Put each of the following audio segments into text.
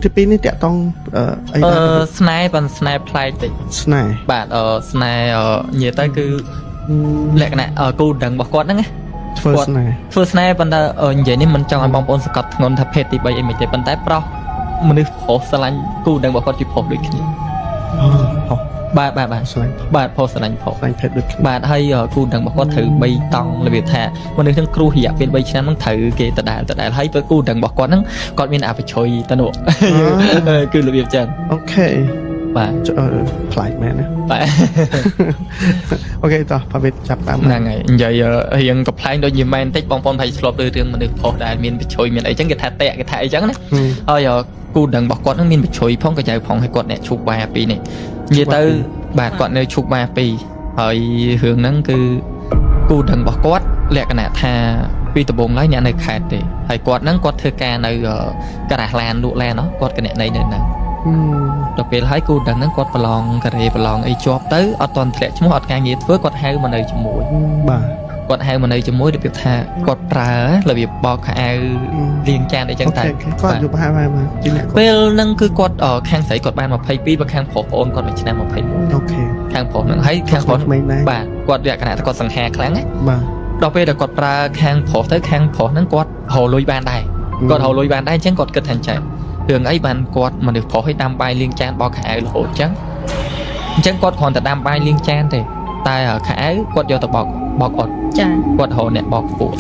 ที่ปีนี้เตะต้องสไนป์เป็นสไนป์พลายติสไนป์บาทสไนป์เนี่ยแต่คือแหลกนะกูดังบอกก่อนนั่งไงเฟิร์สไนป์first night ប៉ុន្តែនិយាយនេះមិនចង់ឲ្យបងប្អូនសង្កត់ធ្ងន់ថាភេទទី3អីមិនទេប៉ុន្តែប្រុសមនុស្សប្រុសស្រឡាញ់គូដឹងរបស់គាត់ជាប្រុសដូចគ្នាបាទប្រុសស្រឡាញ់ប្រុសភេទដូចគ្នាបាទហើយគូដឹងរបស់គាត់ត្រូវ3តង់របៀបថាមនុស្សទាំងគ្រូរយៈពេល3ឆ្នាំហ្នឹងត្រូវគេដដែលហើយពេលគូដឹងរបស់គាត់ហ្នឹងគាត់មានអបជ័យទៅនោះគឺរបៀបចឹងអូខេបាទផ្លាយមែនណាបាទអូខេតោះប្រវេទចាប់តាមហ្នឹងហើយនិយាយរៀងកំ pl ែងដូចជាមែនតិចបងប្អូនប្រហែលឆ្លប់លើរឿងមនុស្សប្រុសដែលមានបច្ចុយមានអីចឹងគេថាតែគេថាអីចឹងណាហើយគូដឹងរបស់គាត់នឹងមានបច្ចុយផងក៏ចៅផងឲ្យគាត់អ្នកឈូកបាពីនេះនិយាយទៅបាទគាត់នៅឈូកបាពីហើយរឿងហ្នឹងគឺគូដឹងរបស់គាត់លក្ខណៈថាពីដំបូងឡើយអ្នកនៅខេត្តទេហើយគាត់ហ្នឹងគាត់ធ្វើការនៅការ៉ាស់ឡានលក់ឡានគាត់កណែនៃនៅហ្នឹងដល់ពេលហើយគូដឹងហ្នឹងគាត់ប្រឡងការ៉េប្រឡងអីជាប់ទៅអត់តន់ធ្លាក់ឈ្មោះអត់ការងារធ្វើគាត់ហៅមកនៅជាមួយបាទគាត់ហៅមកនៅជាមួយរបៀបថាគាត់ប្រើរបៀបបោកខោអាវលាងចានអីចឹងតែគាត់យកហៅមកជាអ្នកពេលហ្នឹងគឺគាត់ខាងស្រីគាត់បាន22បើខាងប្រុសប្អូនគាត់មួយឆ្នាំ21អូខេខាងប្រុសហ្នឹងហើយខាងប្រុសបាទគាត់លក្ខណៈថាគាត់សង្ហាខ្លាំងណាបាទដល់ពេលដែលគាត់ប្រើខាងប្រុសទៅខាងប្រុសហ្នឹងគាត់រលុយបានដែរគាត់រលុយបានដែរអញ្ចឹងគាត់គិតថាចេះរឿងអីបានគាត់មនុស្សប្រុសឲ្យដាំបាយលាងចានបោកខោអាវរហូតអញ្ចឹងគាត់គ្រាន់តែដាំបាយលាងចានទេតែខោអាវគាត់យកទៅបោកអត់ចាគាត់រកអ្នកបោកពួក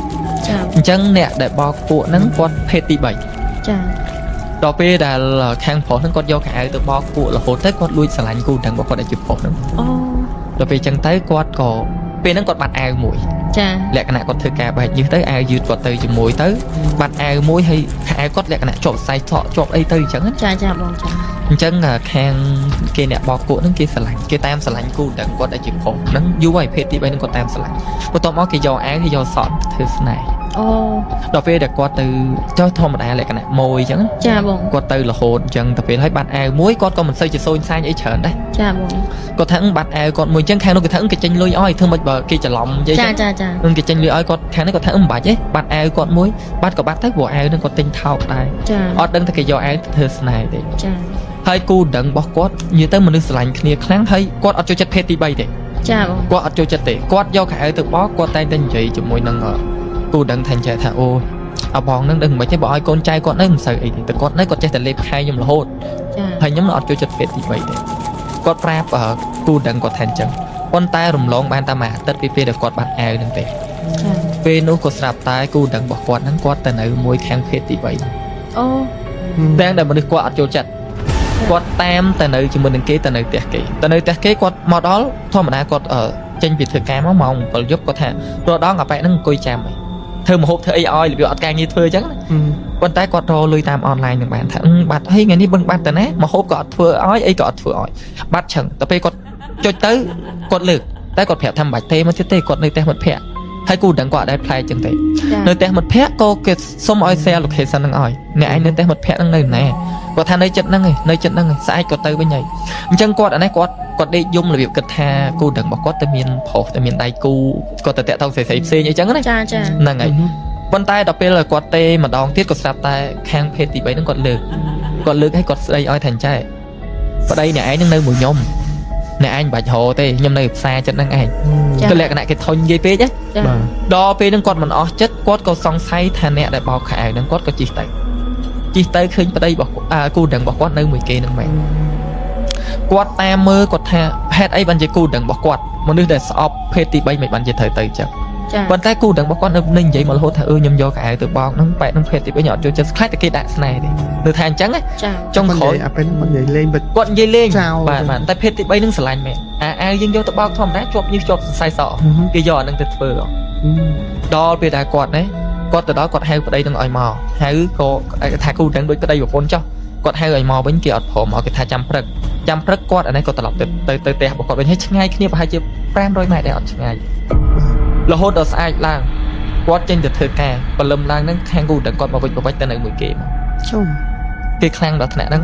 ចាអញ្ចឹងអ្នកដែលបោកពួកហ្នឹងគាត់ភេទទី3ចាដល់ពេលដែលខាងប្រុសហ្នឹងគាត់យកខោអាវទៅបោកពួករហូតទៅគាត់លួចស្រឡាញ់គូដឹងរបស់គាត់ឲ្យជាប្រុសហ្នឹងអូដល់ពេលអញ្ចឹងទៅគាត់ក៏ពេលហ្នឹងគាត់បាត់អាវមួយចាលក្ខណៈគាត់ធ្វើការបែកញើសទៅអាវយឺតគាត់ទៅជាមួយទៅបាត់អាវមួយហើយខោអាវគាត់លក្ខណៈជាប់ខ្សែសក់ជាប់អីទៅអញ្ចឹងចាបងចាអញ្ចឹងខាងគេអ្នកបោកពួកហ្នឹងគេស្រឡាញ់គេតាមស្រឡាញ់គូដឹងគាត់ឲ្យជាប្រុសហ្នឹងយូរហើយភេទទី3ហ្នឹងគាត់តាមស្រឡាញ់បន្ទាប់មកគេយកអាវគេយកសក់ធ្វើស្នេហ៍អូដល់ពេលដែលគាត់ទៅចុះធម្មតាលក្ខណៈម៉ួយអញ្ចឹងចាបងគាត់ទៅរហូតអញ្ចឹងទៅពេលឲ្យបាត់អាវមួយគាត់ក៏មិនសូវជាសូនសាញអីច្រើនដែរចាបងគាត់ថាបាត់អាវគាត់មួយអញ្ចឹងខាងនោះគេថាគេចេញលុយឲ្យធ្វើមិនបើគេច្រឡំនិយាយចាគេចេញលុយឲ្យគាត់ខាងនេះគាត់ថាមិនបាច់ទេបាត់អាវគាត់មួយបាត់ក៏បាត់ទៅព្រោះអាវនឹងគាត់ទិញថោកដែរអត់ដឹងថាគេយកអាវទៅធ្វើស្នេហ៍ទេចាហើយគូដឹងរបស់គាត់និយាយទៅមនុស្សស្រឡាញ់គ្នាខ្លាំងហើយគាត់អត់ចូលចិត្តភេទទី3ទេចាបងគាត់អត់ចូលចិត្តទេគាត់យកខោអាវទៅបោកគាត់តែងតែនិយាយជាមួយនឹងគូដឹងថាចេះថាអូអបងនឹងដឹងមិនទេបើឲ្យកូនចៅគាត់នៅមិនសូវអីទេតែគាត់នៅគាត់ចេះតែលេបខែខ្ញុំរហូតចាហើយខ្ញុំអត់ចូលចិត្តភេទទី3ទេគាត់ប្រាប់គូដឹងគាត់ថាអញ្ចឹងប៉ុន្តែរំលងបានតែមួយអាទិត្យពីពេលដែលគាត់បាត់អាវហ្នឹងទេពេលនោះក៏ស្រាប់តែគូដឹងរបស់គាត់ហ្នឹងគាត់ទៅនៅមួយខាងភេទទី3អូទាំងដែលមនុស្សគាត់អត់ចូលចិត្តគាត់តាមទៅនៅជាមួយនឹងគេទៅនៅផ្ទះគេគាត់មកដល់ធម្មតាគាត់ចេញពីធ្វើការមកម៉ោង7យប់គាត់ថារដងអាប៉ែហ្នឹងអង្គុយចាំធ្វើមហូបធ្វើអីឲ្យរបៀបអត់ការងារធ្វើអញ្ចឹងប៉ុន្តែគាត់រកលុយតាមអនឡាញនឹងបានថាបាត់ហើយថ្ងៃនេះបឹងបាត់ទៅណាមហូបក៏អត់ធ្វើឲ្យអីក៏អត់ធ្វើឲ្យបាត់ឆឹងតែពេលគាត់ចុចទៅគាត់លើកតែគាត់ប្រាប់ថាមិនបាច់ទេមកទៀតទេគាត់នៅផ្ទះមិត្តភ័ក្តិហើយគូដឹងគាត់អត់ដែរផ្លែអញ្ចឹងទេនៅផ្ទះមិត្តភ័ក្តិក៏គេសុំឲ្យ share location ហ្នឹងឲ្យអ្នកឯងនៅផ្ទះមិត្តភ័ក្តិហ្នឹងនៅណាគាត់ថានៅចិត្តហ្នឹងឯងនៅចិត្តហ្នឹងឯងស្អែកគាត់ទៅវិញហើយអញ្ចឹងគាត់អានេះគាត់ដេកយំរបៀបគិតថាគូដឹងរបស់គាត់ទៅមានប្រុសទៅមានដៃគូគាត់ទៅតាក់ទងផ្សេងអីចឹងណាចាហ្នឹងហើយប៉ុន្តែដល់ពេលគាត់ទេម្ដងទៀតគាត់ស្រាប់តែខាងភេទទី3ហ្នឹងគាត់លើកឲ្យគាត់ស្ដីឲ្យថាចេះប្តីអ្នកឯងនឹងនៅមួយខ្ញុំអ្នកឯងមិនបាច់រកទេខ្ញុំនៅផ្សារចិត្តហ្នឹងឯងទៅលក្ខណៈគេធុញនិយាយពេកណាដល់ពេលហ្នឹងគាត់មិនអស់ចិត្តគាត់ក៏សង្ស័យថាអ្នកដែលបោកខោអាវហ្នឹងគាត់ក៏ជិះទៅឃើញប្តីរបស់គូដឹងរបស់គាត់នៅមួយគេហ្នឹងមែនគាត់តាមមើលគាត់ថាហេតុអីបានជាគូដឹងរបស់គាត់មនុស្សដែលស្អប់ភេទទី3មិនបានជាត្រូវទៅចឹងប៉ុន្តែគូដឹងរបស់គាត់នៅនិយាយមករហូតថាខ្ញុំយកកៅអៅទៅបោកហ្នឹងបែកហ្នឹងភេទទី3ខ្ញុំអត់ចូលចិត្តខ្លាចតែគេដាក់ស្នេហ៍ទេនៅថាអញ្ចឹងចុងក្រោយអាពេលគាត់និយាយលេងគាត់និយាយលេងបាទតែភេទទី3ហ្នឹងស្រឡាញ់មែនអាវយើងយកទៅបោកធម្មតាជាប់ញើសជាប់សរសៃសក់គេយកអាហ្នឹងទៅធ្វើដល់ពេលដែលគាត់ណាគាត់ទៅដល់គាត់ហៅប្តីនឹងឲ្យមកហៅក៏ថាគូដឹងដូចប្តីប្រពន្ធចុះគាត់ហៅឲ្យមកវិញគេអត់ព្រមឲ្យគេថាចាំព្រឹកគាត់អានេះគាត់ត្រឡប់ទៅផ្ទះរបស់គាត់វិញហើយឆ្ងាយគ្នាប្រហែលជា500ម៉ែត្រដែរអត់ឆ្ងាយរហូតដល់ស្អែកឡើងគាត់ចេញទៅធ្វើការព្រលឹមឡើងហ្នឹងខាងគូដឹងគាត់មកវិញទៅនៅមួយគេមកជុំគេខ្លាំងដល់ថ្នាក់ហ្នឹង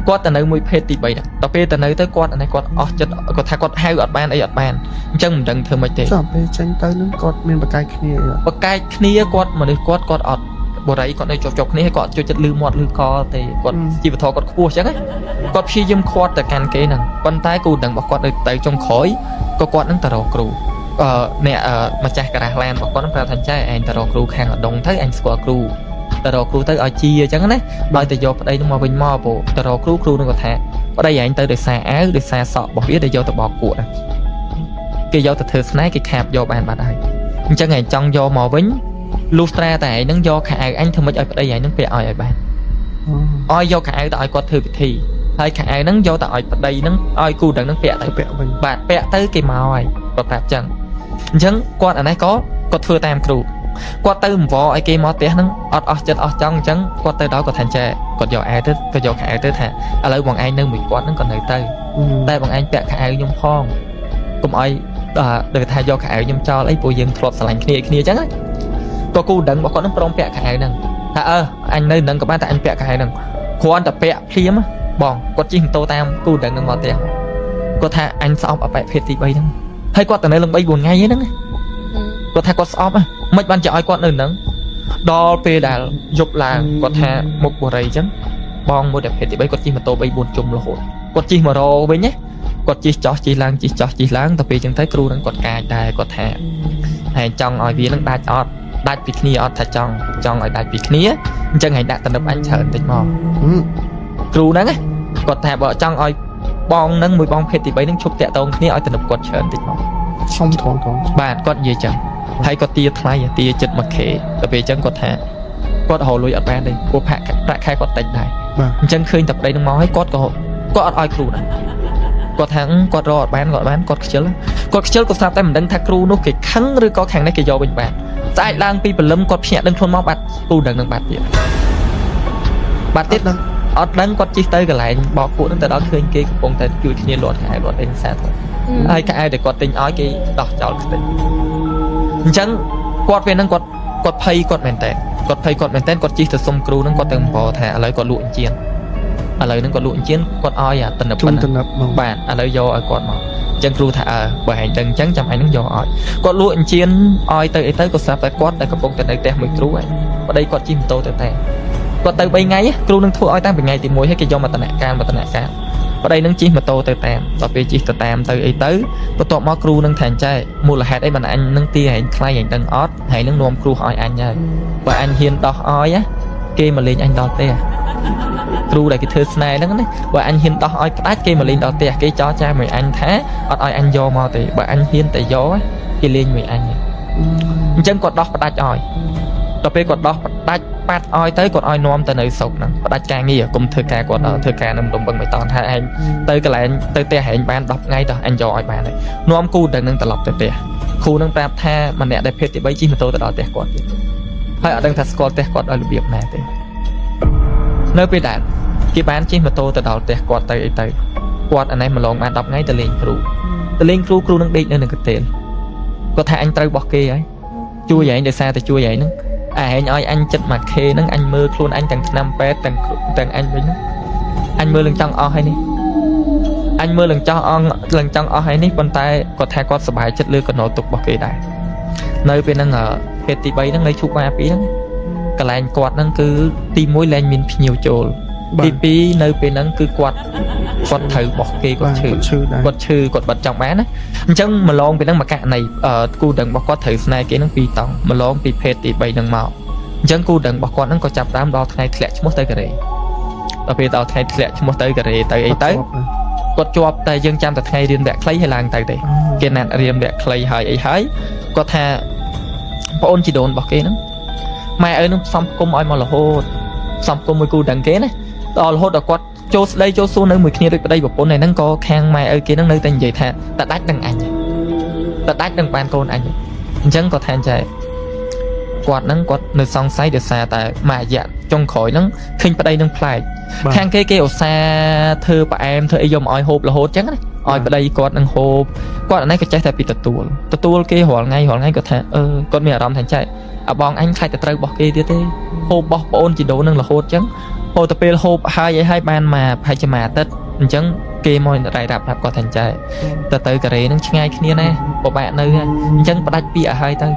គាត់ទៅនៅមួយភេទទី3ហ្នឹងដល់ពេលទៅនៅទៅគាត់អានេះគាត់អស់ចិត្តគាត់ថាគាត់ហៅអត់បានអីអត់បានអញ្ចឹងមិនដឹងធ្វើម៉េចទេចុះពេលចេញទៅហ្នឹងគាត់មានបកកាយគ្នាគាត់មនុស្សគាត់អត់ បរិយគាត់នៅចុះគ្នាគាត់ជួយចិត្តលឺមាត់លឺកទេគាត់ជីវធម៌គាត់ខ្ពស់អញ្ចឹងគាត់ព្យាយាមខាត់ទៅកាន់គេហ្នឹងប៉ុន្តែគូដឹងរបស់គាត់ទៅចុងក្រោយក៏គាត់នឹងទៅរកគ្រូអ្នកម្ចាស់ការ៉ាស់ឡានរបស់គាត់នឹងប្រាប់ថាចែឯងទៅរកគ្រូខាងអដងទៅឯងស្គាល់គ្រូទៅរកគ្រូទៅឲ្យជាអញ្ចឹងណាឲ្យទៅយកប្តីនឹងមកវិញមកព្រោះទៅរកគ្រូនឹងគាត់ថាប្តីឯងទៅដោយសារអាវដោយសារសក់របស់វាដែលយកទៅបោកគក់គេយកទៅធ្វើស្នេហ៍គេខាបយកបានបាត់ហើយអញ្ចឹងឯងចង់យកមកវិញលុះត្រាតែឯងនឹងយកខោអាវអញធ្វើម៉េចឲ្យប្តីឯងនឹងពាក់ឲ្យបានឲ្យយកខោអាវទៅឲ្យគាត់ធ្វើពិធីហើយខោអាវនឹងយកទៅឲ្យប្តីនឹងឲ្យគូដឹងនឹងពាក់ទៅពាក់វិញបាទពាក់ទៅគេមកហើយគាត់ប្រាប់ចឹងអញ្ចឹងគាត់អានេះក៏គាត់ធ្វើតាមគ្រូគាត់ទៅអង្វរឲ្យគេមកផ្ទះនឹងអត់អស់ចិត្តអស់ចង់អញ្ចឹងគាត់ទៅដល់គាត់ថាចាគាត់យកអាវទៅគាត់យកខោអាវទៅថាឥឡូវបងឯងនៅមួយគាត់នឹងក៏នៅទៅតែបងឯងពាក់ខោអាវខ្ញុំផងកុំឲ្យដូចថាយកខោអាវខ្ញុំចោលអីព្រោះយើងធ្លាប់ស្រឡាញ់គ្នាអញ្ចឹងក៏គូដឹងរបស់គាត់នឹងព្រមពាក់ខោអាវហ្នឹងថាអញនៅនឹងក៏បានតែអញពាក់ខោអាវហ្នឹងគ្រាន់តែពាក់ភ្លាមបងគាត់ជិះម៉ូតូតាមគូដឹងនឹងមកផ្ទះគាត់ថាអញស្អប់អបិភេទទី3ហ្នឹងហើយគាត់ទៅនៅលំ3 4ថ្ងៃហ្នឹងគាត់ថាគាត់ស្អប់មិនបានជាឲ្យគាត់នៅហ្នឹងដល់ពេលដែលយប់ឡើងគាត់ថាមុខបរិយអញ្ចឹងបងមួយតែភេទទី3គាត់ជិះម៉ូតូ3 4ជុំរហូតគាត់ជិះមករវិញណាគាត់ជិះចោះជិះឡើងជិះចោះជិះឡើងទៅពេលអញ្ចឹងទៅគ្រូនឹងគាត់កាចដែរគាត់ថាហើយចង់ឲ្យវានឹងដាច់អត់ដាច់ពីគ្នាអត់ថាចង់ឲ្យដាច់ពីគ្នាអញ្ចឹងឲ្យដាក់តំណឹបអញច្រើនតិចមកគ្រូហ្នឹងគាត់ថាបើចង់ឲ្យបងនឹងមួយបងភេទទី3នឹងឈប់តាក់ទងគ្នាឲ្យតំណឹបគាត់ច្រើនតិចមកសុំថងបាទគាត់និយាយចឹងហើយគាត់ទាថ្លៃទាចិត្ត 1k ទៅពេលអញ្ចឹងគាត់ថាគាត់រហូតលុយអត់បានទេព្រោះប្រាក់ខែគាត់តិចដែរអញ្ចឹងឃើញតែប្តីនឹងមកហើយគាត់ក៏អត់ឲ្យគ្រូដែរគាត់ថាគាត់រកអត់បានគាត់ខ្ជិលគាត់ស្រាប់តែមិនដឹងថាគ្រូនោះគេខឹងឬក៏ខាងនេះគេយកវិញបានស្អែកឡើងពីព្រលឹមគាត់ភ្ញាក់ដឹងខ្លួនមកបាត់គ្រូដឹងនឹងបាត់ទៀតនឹងអត់ដឹងគាត់ជិះទៅកន្លែងបោកពួកនឹងទៅដល់ឃើញគេកំពុងតែជួយគ្នាលាត់ខែលាត់អេនសាទៅហើយខែដែលគាត់ទិញឲ្យគេដោះចោលខ្ទេចអញ្ចឹងគាត់ពេលហ្នឹងគាត់ភ័យគាត់មែនតើគាត់ជិះទៅសុំគ្រូហ្នឹងគាត់ទៅអំបរថាឥឡូវគាត់លក់អញ្ជៀនឥឡូវហ្នឹងគាត់លក់អញ្ជៀនគាត់ឲ្យអាតំណឹបបាទឥឡូវយកឲ្យគាត់មកអញ្ចឹងគ្រូថាបើហែងដឹងអញ្ចឹងចាំឯងនឹងយកឲ្យគាត់លក់អញ្ជៀនឲ្យទៅអីទៅក៏ស្រាប់តែគាត់ដែលកំពុងតែនៅផ្ទះមួយគ្រូហើយប្តីគាត់ជិះម៉ូតូទៅតែគាត់ទៅ3ថ្ងៃគ្រូនឹងធ្វើឲ្យតាំងពីថ្ងៃទី1ហើយគេយកមកតំណការប្តីនឹងជិះម៉ូតូទៅតាមដល់ពេលជិះទៅតាមទៅអីទៅបន្ទាប់មកគ្រូនឹងថាចែមូលហេតុអីបានអញនឹងទាហែងថ្លៃហែងដឹងអត់ហើយនឹងនាំគ្រូឲ្យអញហើយបើអញហ៊ានដោះឲ្យគេមកលេងអញដល់ផ្ទះគ្រូដែលគេធ្វើស្នេហ៍ហ្នឹងណាបើអញហ៊ានដោះឲ្យផ្ដាច់គេមកលេងដល់ផ្ទះគេចោទចាស់មួយអញថាអត់ឲ្យអញយកមកទេបើអញហ៊ានតែយកគេលេងមួយអញអញ្ចឹងគាត់ដោះផ្ដាច់ឲ្យដល់ពេលគាត់ដោះផ្ដាច់ប៉ាត់ឲ្យទៅគាត់ឲ្យនាំទៅនៅស្រុកហ្នឹងផ្ដាច់ការងារកុំធ្វើការគាត់ធ្វើការនៅរំបឹងមិនតន់ថាឯងទៅកន្លែងទៅផ្ទះហែងបាន10ថ្ងៃតោះអញយកឲ្យបានហើយនាំគូទៅនឹងត្រឡប់ទៅផ្ទះគ្រូនឹងប្រាប់ថាម្នាក់ដែលភេទទី3ជិះម៉ូតូទៅដល់ផ្ទះគាត់ទៀតហើយអត់ដឹងថាស្គាល់ផ្ទះគាត់ឲ្យរបៀបណាទេនៅពេលដែលគេបានជិះម៉ូតូទៅដល់ផ្ទះគាត់ទៅអីទៅគាត់អានេះម្លងបាន10ថ្ងៃទៅលេងគ្រូនឹងដេកនៅនឹងកន្ទេលគាត់ថាអញត្រូវបោះគេហើយជួយឯងដោយសារតែជួយឯងហ្នឹងឯងឲ្យអញចិត្ត 1k ហ្នឹងអញមើលខ្លួនអញទាំងឆ្នាំពេទ្យទាំងអញវិញហ្នឹងអញមើលឡើងចង់អស់ហើយនេះអញមើលឡើងចង់អស់ហើយនេះប៉ុន្តែគាត់ថាគាត់សប្បាយចិត្តលើកណោទុករបស់គេដែរនៅពេលហ្នឹងភេទទី3ហ្នឹងនៅឈប់មកពីហ្នឹងកន្លែងគាត់ហ្នឹងគឺទី1លែងមានភ្ញៀវចូលទី2នៅពេលហ្នឹងគឺគាត់ត្រូវបោះគេគាត់ឈឺគាត់បាត់ចង់បានណាអញ្ចឹងម្លងពេលហ្នឹងមកករណីគូដឹងរបស់គាត់ត្រូវស្នេហ៍គេហ្នឹង2តង់ម្លងពីភេទទី3ហ្នឹងមកអញ្ចឹងគូដឹងរបស់គាត់ហ្នឹងក៏ចាប់តាមដល់ថ្ងៃធ្លាក់ឈ្មោះទៅកូរ៉េដល់ពេលដល់ថ្ងៃធ្លាក់ឈ្មោះទៅកូរ៉េទៅអីទៅគាត់ជាប់តែយើងចាំតែថ្ងៃរៀនវគ្គខ្លីហើយឡើងទៅទេគេណាត់រៀនវគ្គខ្លីហើយអីហើយគាត់ថាបងអូនជីដូនរបស់គេហ្នឹងម៉ែឪនឹងសំគុំឲ្យមករហូតសំគុំមួយគូដឹងគេណាដល់រហូតដល់គាត់ចូលស្ដីចូលសួរនៅមួយគ្នាដូចប្តីប្រពន្ធហ្នឹងក៏ខាងម៉ែឪគេហ្នឹងនៅតែនិយាយថាតដាច់នឹងអញតដាច់នឹងបានកូនអញអញ្ចឹងគាត់ថាចាគាត់ហ្នឹងគាត់នៅសង្ស័យដោយសារតែមួយរយៈចុងក្រោយហ្នឹងឃើញប្តីនឹងប្លែកខាងគេឧស្សាហ៍ធ្វើផ្អែមធ្វើអីយកមកឲ្យហូបរហូតអញ្ចឹងណាឲ្យប្តីគាត់នឹងហូបគាត់អានេះក៏ចេះតែពីទទួលគេរាល់ថ្ងៃគាត់ថាគាត់មានអារម្មណ៍ថាចាអាបងអញខ្លាចតែត្រូវបោះគេទៀតទេហូបបោះប្អូនជីដូននឹងរហូតអញ្ចឹងហូបទៅពេលហូបហើយបានមកប្រហែលជាមួយអាទិត្យអញ្ចឹងគេមករៃរាប់គាត់ថាចាទៅកូរ៉េនឹងឆ្ងាយគ្នាណាពិបាកនៅអញ្ចឹងផ្ដាច់ពាក្យឲ្យហើយទៅ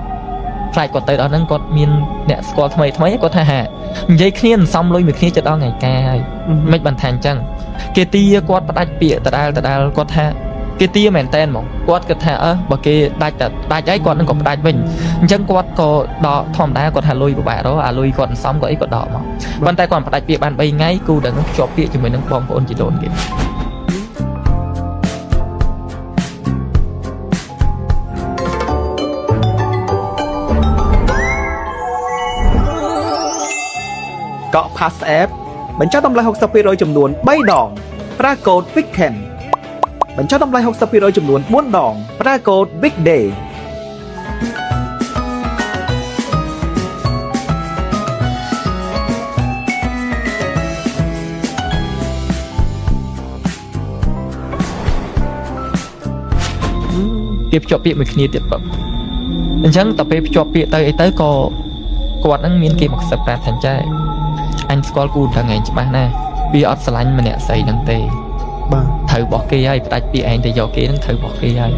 ខ្លាចគាត់ទៅដល់ហ្នឹងគាត់មានអ្នកស្គាល់ថ្មីគាត់ថាហានិយាយគ្នាសំលុយមួយគ្នាចិត្តដល់ថ្ងៃការហើយមិនបានថាអញ្ចឹងគេទាគាត់ផ្ដាច់ពាក្យដដែលគាត់ថាគេទាមែនតែនហ្មងគាត់គិតថាបើគេដាច់ហើយគាត់នឹងក៏ផ្ដាច់វិញអញ្ចឹងគាត់ក៏ដកធម្មតាគាត់ថាលុយពិបាករកអាលុយគាត់សំក៏អីក៏ដកមកប៉ុន្តែគាត់ផ្ដាច់ពាក្យបាន3ថ្ងៃគូដឹងនឹងជាប់ពាក្យជាមួយនឹងបងប្អូនជីដូនគេកក់ Pass App បញ្ចុះតម្លៃ 60% ចំនួន3ដងប្រើកូដ Weekend បញ្ចុះតម្លៃ 60% ចំនួន4ដងប្រើកូដ Weekday គេភ្ជាប់ពាក្យមួយគ្នាទៀតបើអញ្ចឹងតទៅពេលភ្ជាប់ពាក្យទៅអីទៅក៏គាត់នឹងមានគេមកសិបប្រាប់ថាចាអញស្គាល់គូដឹងឯងច្បាស់ណាស់វាអត់ស្រឡាញ់ម្នាក់ស្រីហ្នឹងទេបាទត្រូវរបស់គេហើយផ្ដាច់ពាក្យឯងទៅយកគេហ្នឹងត្រូវរបស់គេហើយ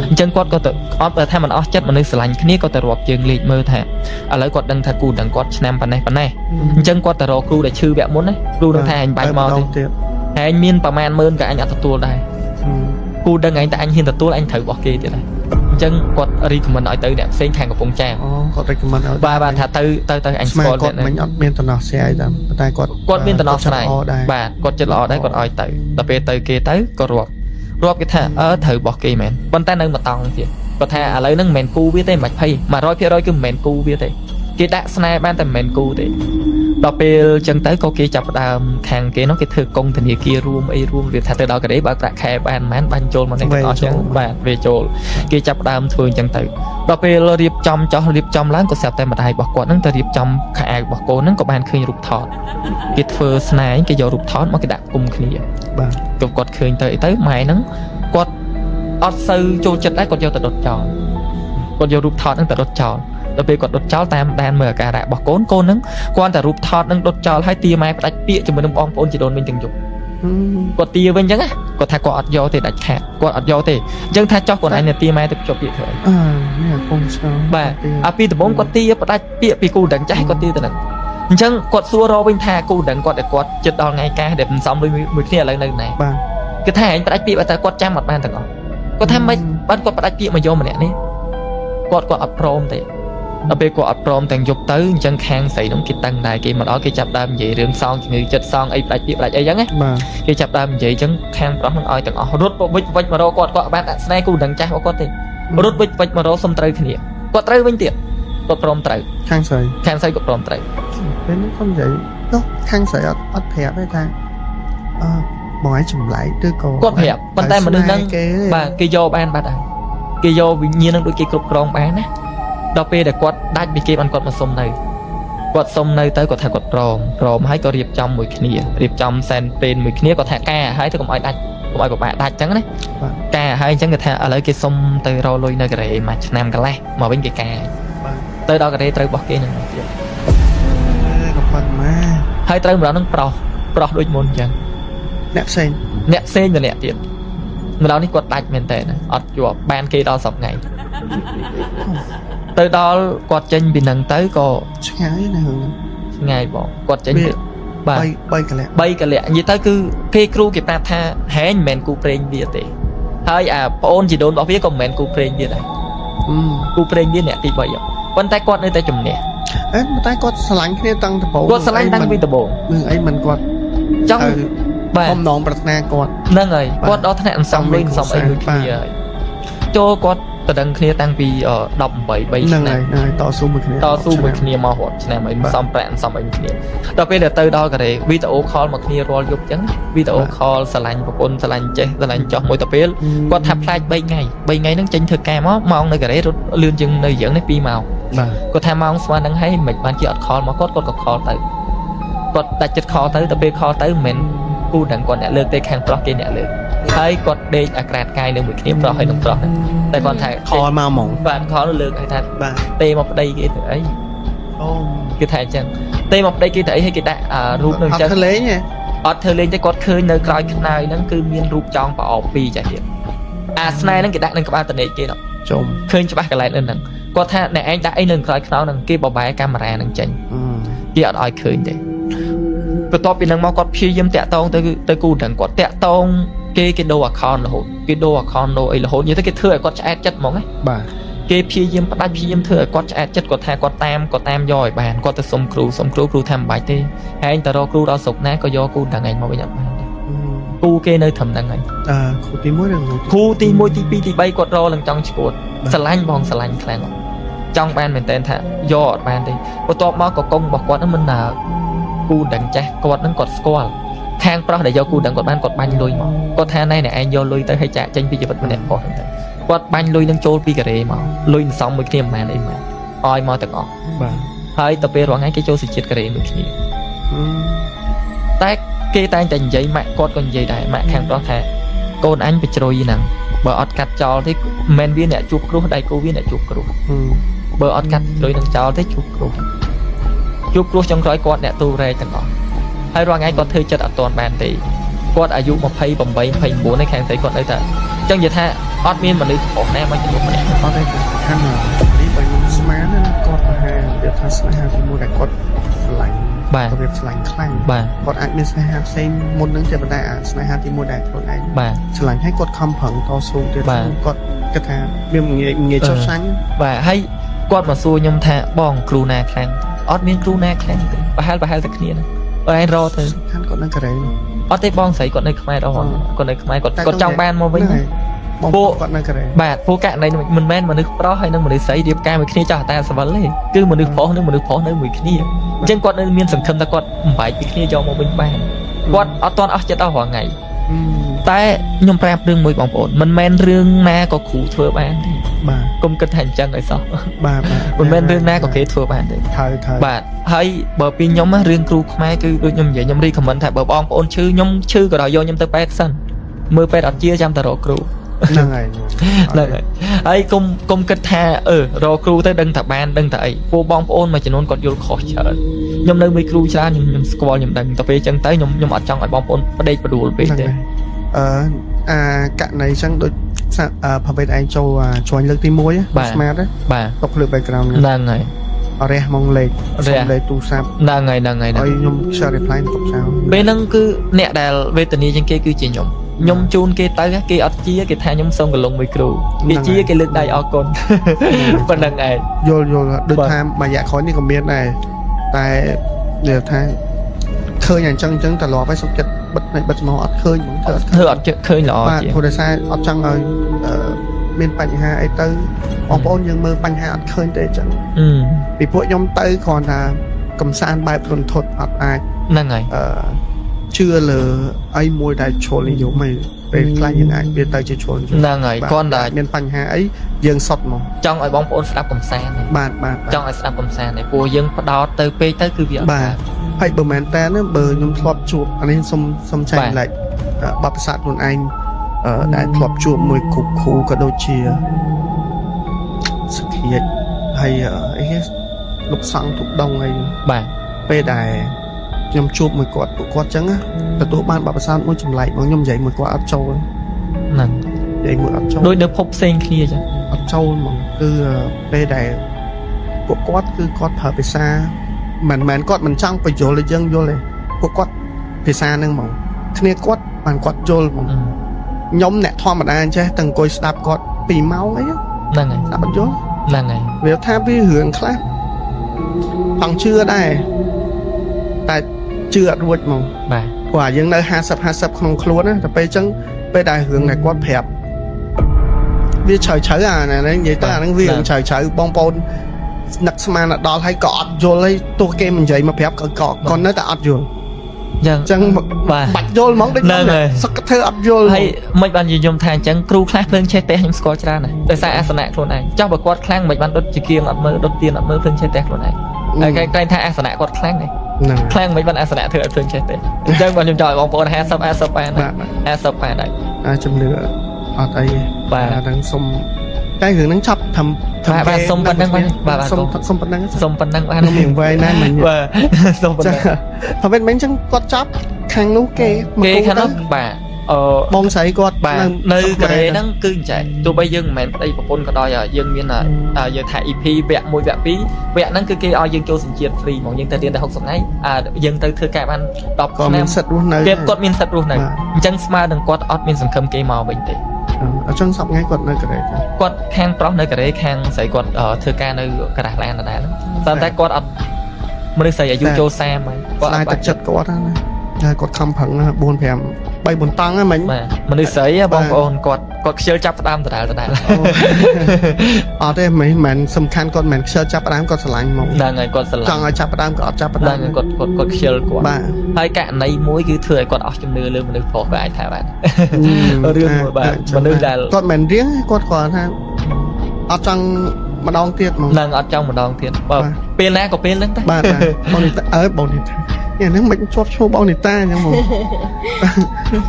អញ្ចឹងគាត់ក៏ទៅអត់ថាមិនអស់ចិត្តមនុស្សស្រឡាញ់គ្នាក៏ទៅរាប់ជើងលេខមើលថាឥឡូវគាត់ដឹងថាគូដឹងគាត់ឆ្នាំប៉ុណ្ណេះអញ្ចឹងគាត់ទៅរកគ្រូដែលឈឺវគ្គមុនណាគ្រូនឹងថាអញបាញ់មកទេឯងមានប្រមាណម៉ឺនក៏អញអត់ទទួលដែរគូដឹងឯងតែអញហ៊ានទទួលអញត្រូវរបស់គេទៀតហើយអញ្ចឹងគាត់រីកមិនឲ្យទៅអ្នកផ្សេងខាងកំពង់ចាមគាត់រីកមិនឲ្យបាទថាទៅអញស្គាល់គាត់មិនអត់មានតំណោះស្រាយតែគាត់មានតំណោះស្រាយបាទគាត់ចិត្តល្អដែរគាត់ឲ្យទៅដល់ពេលទៅគេទៅក៏រាប់គេថាត្រូវរបស់គេមែនប៉ុន្តែនៅមកតង់ទៀតគាត់ថាឥឡូវហ្នឹងមិនមែនគូវាទេមិនភ័យ 100% គឺមិនមែនគូវាទេគេដាក់ស្នេហ៍បានតែមិនមែនគូទេដល់ពេលចឹងទៅក៏គេចាប់ផ្ដើមខាងគេនោះគេធ្វើកុងធនាគាររួមអីរួមវាថាទៅដល់កដេបើប្រាក់ខែបានប៉ុន្មានបាញ់ចូលមកទាំងអស់ចឹងបាទវាចូលគេចាប់ផ្ដើមធ្វើចឹងទៅដល់ពេលរៀបចំឡើងក៏ស្រាប់តែម្ដាយរបស់គាត់ហ្នឹងទៅរៀបចំខោអាវរបស់កូនហ្នឹងក៏បានឃើញរូបថតគេធ្វើស្នេហ៍គេយករូបថតមកគេដាក់គុំគ្នាបាទគាត់ឃើញទៅអីទៅម៉ែហ្នឹងគាត់អត់សូវចូលចិត្តដែរគាត់យកទៅដុតចោលគាត់យករូបថតហ្នឹងទៅដុតចោលដល់ពេលគាត់ដុតចោលតាមដែនមើលអាការៈរបស់កូនហ្នឹងគាត់តែរូបថតនឹងដុតចោលហើយទាម៉ែផ្ដាច់ពាក្យជាមួយនឹងបងប្អូនជីដូនវិញទាំងយប់គាត់ទាវិញអញ្ចឹងគាត់ថាគាត់អត់យកទេដាច់ខាតគាត់អត់យកទេអញ្ចឹងថាចោះគាត់ឯងទាម៉ែទៅភ្ជាប់ពាក្យធ្វើអីនេះកូនឆ្ងល់បាទអាពីដំបូងគាត់ទាផ្ដាច់ពាក្យពីគូដឹងចាស់គាត់ទាទៅហ្នឹងអញ្ចឹងគាត់សួររកវិញថាគូដឹងគាត់តែគាត់ចិត្តដល់ថ្ងៃការដែលមិនសមមួយគ្នាឥឡូវនៅណាបាទគឺថាឯងផ្ដាច់ពាក្យតែគាត់ចាំអត់បានទាំងអស់គាត់ថាមិនបានគាត់ផ្ដាច់ពាក្យមកយកម្នាក់នេះគាត់អត់ព្រមទេដល់ពេលគាត់អត់ព្រមទាំងយប់ទៅអញ្ចឹងខាងស្រីនោះគេតឹងដែរគេមកដល់គេចាប់ដើមនិយាយរឿងសងជំងឺចិត្តសងអីផ្ដាច់ពាក្យផ្ដាច់អីចឹងណាគេចាប់ដើមនិយាយអញ្ចឹងខាងប្រុសនឹងឲ្យទាំងអស់រត់វិចមករកគាត់បានដាក់ស្នេហ៍គូដឹងចាស់របស់គាត់ទេរត់វិចមករកសុំត្រូវគ្នាគាត់ត្រូវវិញទៀតគាត់ព្រមត្រូវខាងស្រីគាត់ព្រមត្រូវពេលនេះខ្ញុំនិយាយនោះខាងស្រីអត់ប្រាប់ទេថាបងឯងចម្លែកឬក៏គាត់ប្រាប់ប៉ុន្តែមនុស្សហ្នឹងបាទគេយកបានបាត់ហើយគេយកវិញ្ញាណហ្នឹងដូចគេគ្រប់គ្រងបានណាដល់ពេលដែលគាត់ដាច់ពីគេបានគាត់មកសុំនៅគាត់សុំនៅទៅគាត់ថាគាត់ព្រមហើយក៏រៀបចំមួយគ្នារៀបចំសែនពេនមួយគ្នាគាត់ថាការហើយទៅកុំឲ្យដាច់កុំឲ្យពិបាកដាច់ចឹងណាការហើយអញ្ចឹងគាត់ថាឥឡូវគេសុំទៅរកលុយនៅកូរ៉េមួយឆ្នាំកន្លះមកវិញគេការទៅដល់កូរ៉េត្រូវរបស់គេនឹងទៀតក៏ប៉ុន្មានហើយត្រូវម្ដងនឹងប្រុសដូចមុនអញ្ចឹងអ្នកផ្សេងម្នាក់ទៀតម្ដងនេះគាត់ដាច់មែនតើអត់ជាប់បានគេដល់10ថ្ងៃទៅដល់គាត់ចេញពីនឹងទៅក៏ឆ្ងាយណាស់ឆ្ងាយបងគាត់ចេញទៅបាទ3កលៈនិយាយទៅគឺគេគ្រូគេប្រាប់ថាហែងមិនមែនគូព្រេងវាទេហើយអាប្អូនជីដូនរបស់វាក៏មិនមែនគូព្រេងវាដែរគូព្រេងវាអ្នកទី3ប៉ុន្តែគាត់នៅតែជំនះតែគាត់ស្រឡាញ់គ្នាតាំងដំបូងគាត់ស្រឡាញ់តាំងពីដំបូងនឹងអីមិនគាត់ចង់បាទបំណងប្រាថ្នាគាត់ហ្នឹងហើយគាត់ដល់ថ្នាក់សំលុយសំអីមួយគ្នាហើយចូលគាត់ទៅដឹងគ្នាតាំងពី18 3ឆ្នាំហ្នឹងហើយតស៊ូមួយគ្នាមករាប់ឆ្នាំអីសំប្រាក់សំអីគ្នាដល់ពេលដែលទៅដល់កូរ៉េវីដេអូខលមកគ្នារាល់យប់អញ្ចឹងវីដេអូខលស្រឡាញ់ប្រពន្ធស្រឡាញ់ចេះស្រឡាញ់ចោះមួយទៅពេលគាត់ថាផ្លាច់3ថ្ងៃហ្នឹងចេញធ្វើការមកម៉ោងនៅកូរ៉េរត់លឿនជាងនៅយើងនេះ2ម៉ោងគាត់ថាម៉ោងស្មើនឹងហើយមិនបានជាអត់ខលមកគាត់ក៏ខលទៅគាត់ដាច់ចិត្តខលទៅដល់ពេលខលទៅមិនមែនគូដឹងគាត់អ្នកលើកទេខាងប្រុសគេអ្នកលើកហើយគាត់ដេកអាក្រាតកាយនៅមួយគ្នាប្រុសហើយនឹងប្រុសហ្នឹងតែគាត់ថាខលមកហ្មងបាទខលលើកឲ្យថាទេមកប្តីគេទៅអីគេថាអញ្ចឹងទេមកប្តីគេទៅអីហើយគេដាក់រូបនឹងអញ្ចឹងអត់ធ្វើលេងទេគាត់ឃើញនៅក្រោយខ្នើយហ្នឹងគឺមានរូបចောင်းប្រអប់2ចាស់ទៀតអាស្នេហ៍ហ្នឹងគេដាក់នឹងក្បាលតនេកគេ ចំ ឃើញច្បាស់កន្លែងហ្នឹងគាត់ថាអ្នកឯងដាក់អីនៅក្រោយខ្នងហ្នឹងគេបបែកាមេរ៉ាហ្នឹងចេញគេអត់ឲ្យឃើញទេបន្ទាប់ពីហ្នឹងមកគាត់ព្យាយាមតាក់តងទៅគូដឹងគាត់តាក់តងគេដូរ account រហូតគេដូរ account ដូរអីរហូតនិយាយទៅគេធ្វើឲ្យគាត់ឆ្អែតចិត្តហ្មងណា បាទ គេព្យាយាមផ្ដាច់ព្យាយាមធ្វើឲ្យគាត់ឆ្អែតចិត្តគាត់ថាគាត់តាមយកឲ្យបានគាត់ទៅសុំគ្រូគ្រូថាមិនបាច់ទេឯងទៅរកគ្រូដល់ស្រុកណាក៏យកគូដឹងឯងមកវិញអត់បានទេគូគេនៅត្រឹមហ្នឹងហើយ គ្រូទី1ឬ គ្រូទី1ទី2ទី3គាត់រឡើងចង់ឈួតស្រឡាញ់បងស្រឡាញ់ខ្លាំងចង់បានមែនតើថាយកអត់បានទេបន្ទាប់មកក៏កងរបស់គាត់ហ្នឹងមិនដើរគូដឹងចាស់គាត់ហ្នឹងគាត់ស្គាល់ខាងប្រុសដែលយកគូដឹងគាត់បានគាត់បាញ់លុយមកគាត់ថាណែឯងយកលុយទៅឲ្យចាក់ចេញពីជីវិតម្នាក់ផងហ្នឹងទៅគាត់បាញ់លុយនឹងចូលពីកូរ៉េមកលុយសំមួយគ្នាមិនមែនអីមែនឲ្យមកទាំងអស់ បាទ ហើយទៅពេលរាល់ថ្ងៃគេចូលសេចក្ដីកូរ៉េមួយគ្នាតែគេតែងតែនិយាយម៉ាក់គាត់ក៏និយាយដែរម៉ាក់ខាងប្រុសថាកូនអញបជ្រុយហ្នឹងបើអត់កាត់ចោលទេមិនមែនវាអ្នកជួបគ្រោះដៃគូវាអ្នកជួបគ្រោះបើអត់កាត់លុយនឹងចោលទេជួបគ្រោះចុងក្រោយគាត់អ្នកទូរែកទាំងអស់ហើយរាល់ថ្ងៃគាត់ធ្វើចិត្តអត់ទាន់បានទេគាត់អាយុ28 29ហើយខាងស្រីគាត់នៅតែអញ្ចឹងនិយាយថាអត់មានមនុស្សប្រុសណាមកជំនួសម្នាក់ អត់ទេខាងនេះបើខ្ញុំស្មានណាគាត់ប្រហែលវាថាស្នេហាទី1ដែលគាត់ស្រឡាញ់គាត់វាស្រឡាញ់ខ្លាំងគាត់អាចមានស្នេហាផ្សេងមុននឹងតែប៉ុន្តែអាស្នេហាទី1ដែលខ្លួនឯងស្រឡាញ់ឲ្យគាត់ខំប្រឹងតស៊ូទៀតគាត់គិតថាវាងាយចុះចាញ់បាទហើយគាត់មកសួរខ្ញុំថាបងគ្រូណាខ្លាំងអត់មានគ្រូណាខ្លាំងទេប្រហែលតែគ្នាហ្នឹងបើឯងរកទៅខាងគាត់នៅកូរ៉េអត់ទេបងស្រីគាត់នៅខ្មែររហូតគាត់នៅខ្មែរគាត់ចង់បានមកវិញពួកគាត់នៅកូរ៉េបាទពួកករណីមិនមែនមនុស្សប្រុសហើយនិងមនុស្សស្រីរៀបការមួយគ្នាចោះតែសវលទេគឺមនុស្សប្រុសនិងមនុស្សប្រុសនៅមួយគ្នាអញ្ចឹងគាត់នៅមានសង្ឃឹមថាគាត់បំបែកពីគ្នាយកមកវិញបានគាត់អត់ទាន់អស់ចិត្តអស់រាល់ថ្ងៃតែខ្ញុំប្រាប់រឿងមួយបងប្អូនមិនមែនរឿងណាក៏គ្រូធ្វើបានទេបាទកុំគិតថាអញ្ចឹងឲ្យសោះបាទមិនមែនរឿងណាក៏គេធ្វើបានទេបាទហើយបើពីខ្ញុំរឿងគ្រូខ្មែរគឺដូចខ្ញុំនិយាយខ្ញុំរីខមមិនថាបើបងប្អូនឈឺខ្ញុំឈឺក៏ដល់យកខ្ញុំទៅពេទ្យសិនមើលពេទ្យអត់ជាចាំតែរកគ្រូហ្នឹងហើយហើយកុំគិតថារកគ្រូទៅដឹងតែបានដឹងតែអីពួកបងប្អូនមួយចំនួនគាត់យល់ខុសច្រើនខ្ញុំនៅមួយគ្រូច្រើនខ្ញុំស្គាល់ខ្ញុំដឹងតែពេលអញ្ចឹងទៅខ្ញុំអត់ចង់ឲ្យបងប្អូនផ្ដេកផ្ដួលពេកទេអាករណីអញ្ចឹងដូចប្រភេទឯងចូលជួញលើកទី1 Smart បាទຕົកលើ background ហ្នឹងហើយរះមកលេខទូរស័ព្ទហ្នឹងហើយហើយខ្ញុំ share reply ទុកចោលពេលហ្នឹងគឺអ្នកដែលវេទនាជាងគេគឺជាខ្ញុំជូនគេទៅគេអត់ជាគេថាខ្ញុំសុំកលុងមួយគ្រូគេជាគេលើកដៃអរគុណប៉ុណ្្នឹងឯងយល់ដូចថាមួយរយៈក្រោយនេះក៏មានដែរតែនិយាយថាឃើញអញ្ចឹងតែលាប់ហើយសុខចិត្តបិទមកអត់ឃើញហ្មងធ្វើអត់ឃើញល្អជាព្រោះដោយសារអត់ចង់ឲ្យមានបញ្ហាអីទៅបងប្អូនយើងមើលបញ្ហាអត់ឃើញទេអញ្ចឹងពីពួកខ្ញុំទៅគ្រាន់តែកំសាន្តបែបរន្ធត់អត់អាចហ្នឹងហើយជឿលើអីមួយដែលឈលនិយមឯងពេលខ្លះយើងអាចវាទៅជាឈលហ្នឹងហើយគាត់តែមានបញ្ហាអីយើងសុតមកចង់ឲ្យបងប្អូនស្ដាប់កំសាន្តបាទចង់ឲ្យស្ដាប់កំសាន្តឯព្រោះយើងផ្ដោតទៅពេកទៅគឺវាអត់បាទហើយបើមែនតើបើខ្ញុំធ្លាប់ជួបអានេះសុំចែកលេខបបិសាទខ្លួនឯងដែលធ្លាប់ជួបមួយគ្រូក៏ដូចជាសុខៀតហើយអីគេលោកសង្ឃទុកដងអីបាទពេលដែលខ្ញុំជួបមួយគាត់ពួកគាត់ចឹងទទួលបានបបិសាទមួយចម្លែកមកខ្ញុំនិយាយមួយគាត់អត់ចូលហ្នឹងនិយាយមួយអត់ចូលដូចនៅភពផ្សេងគ្នាចឹងអត់ចូលហ្មងគឺពេលដែលពួកគាត់គឺគាត់ប្រើភាសាមិនគាត់មិនចង់បញ្យល់ឲ្យយើងយល់ទេពួកគាត់ភាសាហ្នឹងហ្មងគ្នាគាត់បានគាត់យល់ហ្មងខ្ញុំអ្នកធម្មតាអញ្ចេះតែអង្គុយស្ដាប់គាត់2ម៉ោងអីហ្នឹងហើយស្ដាប់អត់យល់ហ្នឹងហើយវាថាវារឿងខ្លះចង់ជឿដែរតែជឿអត់រួចហ្មងបាទព្រោះយើងនៅ50ក្នុងខ្លួនណាតែពេលអញ្ចឹងពេលដែលរឿងដែលគាត់ប្រាប់វាជ្រៅអាហ្នឹងនិយាយទៅអាហ្នឹងវាជ្រៅបងប្អូននឹកស្មានដល់ហើយក៏អត់យល់ហើយទោះគេមិននិយាយមកប្រាប់ក៏នៅតែអត់យល់អញ្ចឹងបាច់យល់ហ្មងដូចសឹកធ្វើអត់យល់ហើយមិនបាននិយាយខ្ញុំថាអញ្ចឹងគ្រូខ្លះភ្លើងឆេះផ្ទះខ្ញុំស្គាល់ច្រើនដែរដោយសារអាសនៈខ្លួនឯងចោះបើគាត់ខ្លាំងមិនបានដុតជាគៀងអត់មើលដុតទៀនអត់មើលភ្លើងឆេះផ្ទះខ្លួនឯងហើយគេតែងថាអាសនៈគាត់ខ្លាំងដែរខ្លាំងមិនបានអាសនៈធ្វើឲ្យភ្លើងឆេះទេអញ្ចឹងបងខ្ញុំចង់ឲ្យបងប្អូន50បាន50បានហើយជំនឿអត់អីបាទហ្នឹងសុំតែរឿងហ្នឹងចាប់ធ្វើបាទសុំប៉ុណ្្នឹងបាទសុំប៉ុណ្្នឹងបានខ្ញុំមានវែងណាស់មិញបាទសុំប៉ុណ្្នឹងតែមិនអញ្ចឹងគាត់ចាប់ខាងនោះគេខាងនោះបាទ បងស្រីគាត់ បាទនៅកូរ៉េហ្នឹងគឺអញ្ចឹងទោះបីយើងមិនមែនប្តីប្រពន្ធក៏ដោយយើងមានយើងថា EP វគ្គ1វគ្គ2វគ្គហ្នឹងគឺគេឲ្យយើងចូលសញ្ជាតិ free ហ្មងយើងទៅរៀនតែ60ថ្ងៃយើងទៅធ្វើការបាន10 គាត់ ឆ្នាំ មានសិទ្ធិរស់នៅ គាត់មានសិទ្ធិរស់នៅអញ្ចឹងស្មើនឹងគាត់អត់មានសង្ឃឹមគេមកវិញទេ អញ្ចឹងសប្តាហ៍គាត់នៅកូរ៉េ គាត់ខាងប្រុសនៅកូរ៉េខាងស្រីគាត់ធ្វើការនៅក្រាស់ឡានដដែលហ្នឹងតែគាត់អត់មនុស្សស្រីអាយុចូល30ហើយគាត់អត់ តែចិត្តគាត់ណាគាត់ខំប្រឹង4 5 3 4តង់ហ្នឹងមិញ បាទមនុស្សស្រីបងប្អូនគាត់ខ្ជិលចាប់ផ្ដើមដដែល អត់ទេមិនសំខាន់គាត់មិនខ្ជិលចាប់ផ្ដើមគាត់ស្រឡាញ់ហ្មង ហ្នឹងហើយគាត់ស្រឡាញ់ ចង់ឲ្យចាប់ផ្ដើមក៏អត់ចាប់ផ្ដើម ហ្នឹងគាត់ខ្ជិលគាត់ បាទ ហើយករណីមួយគឺធ្វើឲ្យគាត់អស់ជំនឿលើមនុស្សប្រុសក៏អាចថាបានរឿងមួយបាទមនុស្សដែល គាត់មិនរៀងគាត់គាត់ថាអត់ចង់ម្ដងទៀតហ្មង នឹងអត់ចង់ម្ដងទៀតបាទពេលណាក៏ពេលហ្នឹងតែ បាទបងនេះបងនេះនេះហ្នឹងមិនជាប់ឈ្មោះបងនីតាអញ្ចឹងហ្ម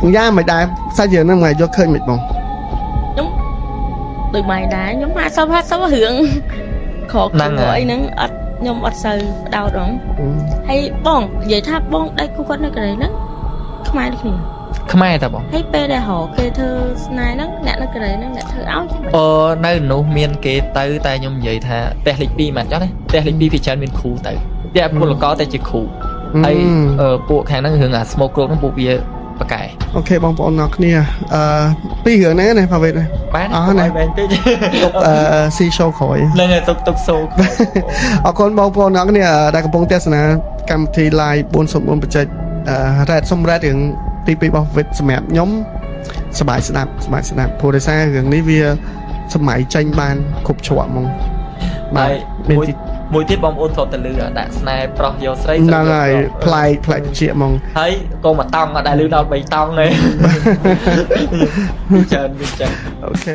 ងយ៉ាមិនដែរសាច់យើងហ្នឹងមកយកឃើញមិនបង ខ្ញុំដូចម៉ៃដែរខ្ញុំ50រឿងខកហ្នឹងអីហ្នឹងអត់ខ្ញុំអត់សូវបដោតហ្មងហើយបងនិយាយថាបងដៃគូគាត់នៅកន្លែងហ្នឹងខ្មែរដូចគ្នា ខ្មែរតាបង ហើយពេលដែលរកគេធ្វើស្នេហ៍ហ្នឹងអ្នកនៅកន្លែងហ្នឹងអ្នកធ្វើឲ្យ នៅនោះមានគេទៅតែខ្ញុំនិយាយថាផ្ទះលេខ2មិនចោះទេផ្ទះលេខ2ពីច្រើនមានគ្រូទៅតែពលករតែជាគ្រូហើយពួកខាងហ្នឹងរឿងអា smoke group ហ្នឹងពួកវាប៉កែ អូខេបងប្អូនអ្នកគ្នាពីររឿងហ្នឹងណាប្រវេត បាទអស់ណាស់មែនទេ ស៊ី show ក្រោយ ហ្នឹងហើយទុកសូក អរគុណបងប្អូនអ្នកគ្នាដែលកំពុងទស្សនាកម្មវិធី live 404បច្ចេកសម្រាប់រឿងទី2របស់វិទ្យសម្រាប់ខ្ញុំសប្បាយស្ដាប់ព្រោះដោយសាររឿងនេះវាសម័យចេញបានគ្រប់ច្រកហ្មង បាទមួយទៀតបងប្អូនធ្លាប់តែលឺដាក់ស្នេហ៍ប្រុសយកស្រី ហ្នឹងហើយប្លែកជាហ្មង ហើយកុំមកតង់អត់ដែលលឺដល់3តង់ទេច្រើន អូខេ